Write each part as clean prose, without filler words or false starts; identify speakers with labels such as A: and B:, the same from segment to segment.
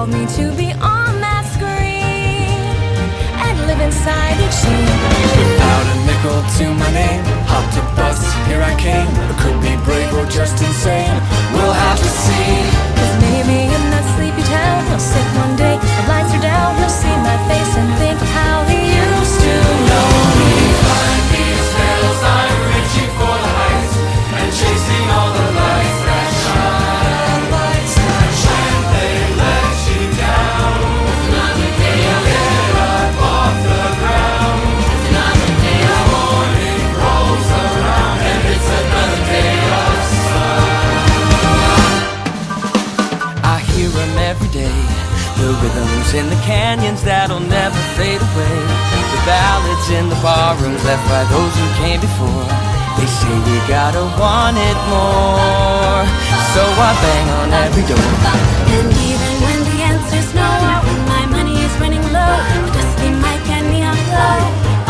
A: called me to be on that screen and live inside each scene.
B: Without a nickel to my name, hopped a bus, here I came. I could be brave or just insane, we'll have to see.
A: 'Cause maybe in that sleepy town you'll sit one day, the lights are down, you'll see my face and think of how he used to know me.
B: Climb these hills, I'm reaching for the heights and chasing all the lights that shine. When they let you down, get up off the ground. The morning rolls around and it's another day of sun. I hear 'em every day, the rhythms in the canyons that'll never fade away, the ballads in the barrooms left by those who came before. They say we gotta want it more, so I bang on every door.
A: And even when the answer's no, or when my money is running low, the dusty mic and neon glow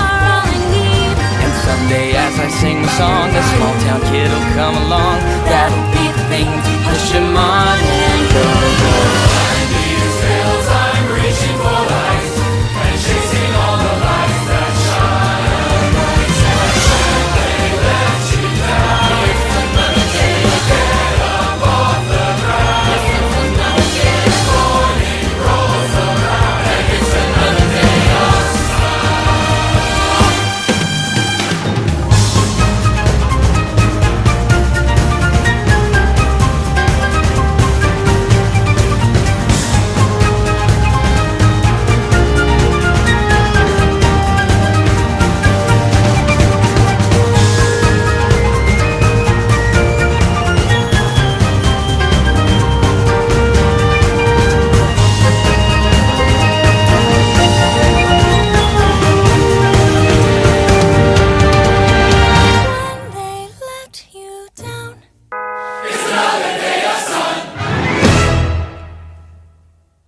A: are all I need.
B: And someday as I sing the song, a small town kid will come along. That'll be the thing to push him on.